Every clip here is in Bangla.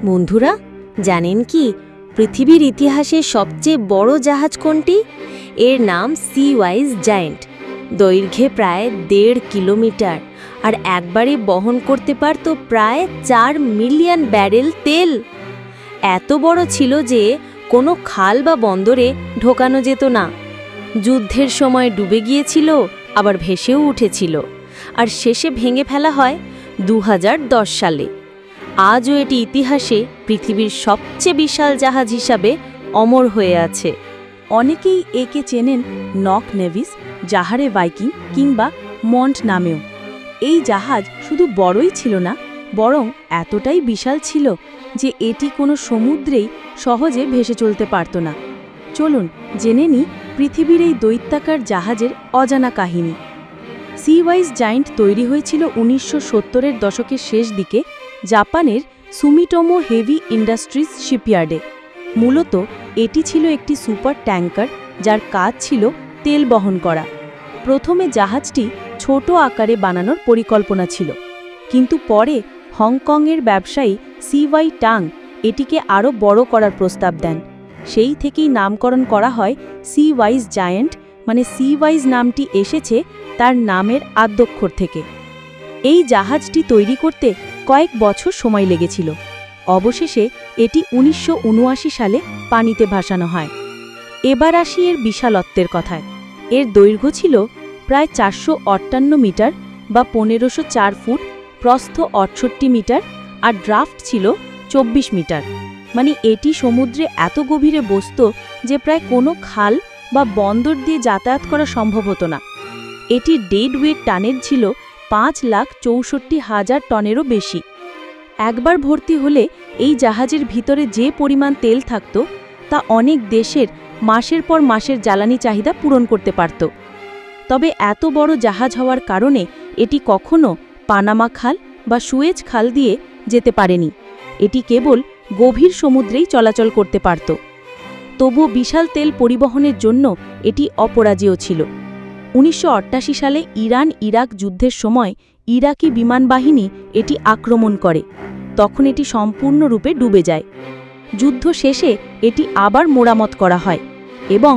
বন্ধুরা, জানেন কি পৃথিবীর ইতিহাসে সবচেয়ে বড় জাহাজ কোনটি? এর নাম সি ওয়াইজ জায়েন্ট। দৈর্ঘ্যে প্রায় 1.5 কিলোমিটার আর একবারে বহন করতে পারত প্রায় 4 মিলিয়ন ব্যারেল তেল। এত বড় ছিল যে কোনো খাল বা বন্দরে ঢোকানো যেত না। যুদ্ধের সময় ডুবে গিয়েছিল, আবার ভেসেও উঠেছিল, আর শেষে ভেঙে ফেলা হয় 2010 সালে। আজও এটি ইতিহাসে পৃথিবীর সবচেয়ে বিশাল জাহাজ হিসাবে অমর হয়ে আছে। অনেকেই একে চেনেন নক নেভিস, জাহারে ভাইকিং কিংবা মন্ট নামেও। এই জাহাজ শুধু বড়ই ছিল না, বরং এতটাই বিশাল ছিল যে এটি কোনো সমুদ্রেই সহজে ভেসে চলতে পারত না। চলুন জেনে নিই পৃথিবীর এই দৈত্যাকার জাহাজের অজানা কাহিনী। সি ওয়াইজ জায়েন্ট তৈরি হয়েছিল 1970-এর দশকের শেষ দিকে জাপানের সুমিটোমো হেভি ইন্ডাস্ট্রিজ শিপইয়ার্ডে। মূলত এটি ছিল একটি সুপার ট্যাঙ্কার যার কাজ ছিল তেল বহন করা। প্রথমে জাহাজটি ছোট আকারে বানানোর পরিকল্পনা ছিল, কিন্তু পরে হংকংয়ের ব্যবসায়ী সিওয়াই টাং এটিকে আরও বড় করার প্রস্তাব দেন। সেই থেকেই নামকরণ করা হয় সি ওয়াইজ জায়েন্ট, মানে সি ওয়াইজ নামটি এসেছে তার নামের আদ্যক্ষর থেকে। এই জাহাজটি তৈরি করতে কয়েক বছর সময় লেগেছিল। অবশেষে এটি 1979 সালে পানিতে ভাসানো হয়। এবার আসি এর বিশালত্বের কথায়। এর দৈর্ঘ্য ছিল প্রায় 458 মিটার বা 1504 ফুট, প্রস্থ 68 মিটার আর ড্রাফট ছিল 24 মিটার। মানে এটি সমুদ্রে এত গভীরে বসত যে প্রায় কোনো খাল বা বন্দর দিয়ে যাতায়াত করা সম্ভব হতো না। এটি ডেড ওয়েট টানের ছিল 5,64,000 টনেরও বেশি। একবার ভর্তি হলে এই জাহাজের ভিতরে যে পরিমাণ তেল থাকত তা অনেক দেশের মাসের পর মাসের জ্বালানি চাহিদা পূরণ করতে পারত। তবে এত বড় জাহাজ হওয়ার কারণে এটি কখনো পানামা খাল বা সুয়েজ খাল দিয়ে যেতে পারেনি। এটি কেবল গভীর সমুদ্রেই চলাচল করতে পারত। তবুও বিশাল তেল পরিবহনের জন্য এটি অপরাজেয় ছিল। 1988 সালে ইরান-ইরাক যুদ্ধের সময় ইরাকি বিমানবাহিনী এটি আক্রমণ করে। তখন এটি সম্পূর্ণরূপে ডুবে যায়। যুদ্ধ শেষে এটি আবার মেরামত করা হয় এবং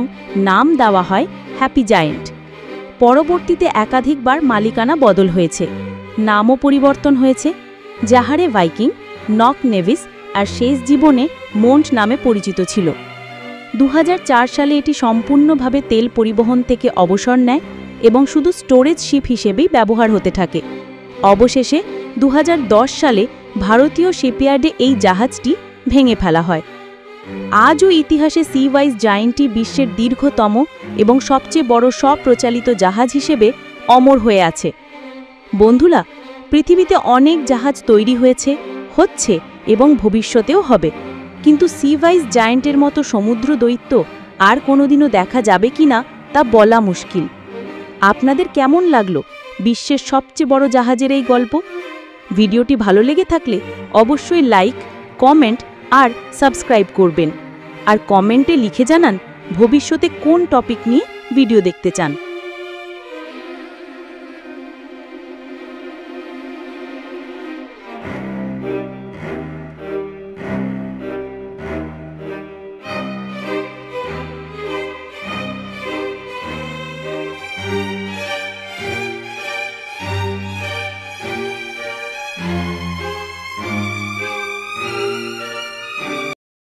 নাম দেওয়া হয় হ্যাপি জায়েন্ট। পরবর্তীতে একাধিকবার মালিকানা বদল হয়েছে, নামও পরিবর্তন হয়েছে। জাহারে ভাইকিং, নক নেভিস আর শেষ জীবনে মন্ট নামে পরিচিত ছিল। 2004 সালে এটি সম্পূর্ণভাবে তেল পরিবহন থেকে অবসর নেয় এবং শুধু স্টোরেজ শিপ হিসেবেই ব্যবহার হতে থাকে। অবশেষে 2010 সালে ভারতীয় শিপইয়ার্ডে এই জাহাজটি ভেঙে ফেলা হয়। আজও ইতিহাসে সি ওয়াইজ জায়েন্টটি বিশ্বের দীর্ঘতম এবং সবচেয়ে বড় স্বপ্রচালিত জাহাজ হিসেবে অমর হয়ে আছে। বন্ধুরা, পৃথিবীতে অনেক জাহাজ তৈরি হয়েছে, হচ্ছে এবং ভবিষ্যতেও হবে, কিন্তু সি ওয়াইজ জায়েন্টের মতো সমুদ্র দৈত্য আর কোনোদিনও দেখা যাবে কিনা তা বলা মুশকিল। আপনাদের কেমন লাগলো বিশ্বের সবচেয়ে বড় জাহাজের এই গল্প? ভিডিওটি ভালো লেগে থাকলে অবশ্যই লাইক, কমেন্ট আর সাবস্ক্রাইব করবেন। আর কমেন্টে লিখে জানান ভবিষ্যতে কোন টপিক নিয়ে ভিডিও দেখতে চান।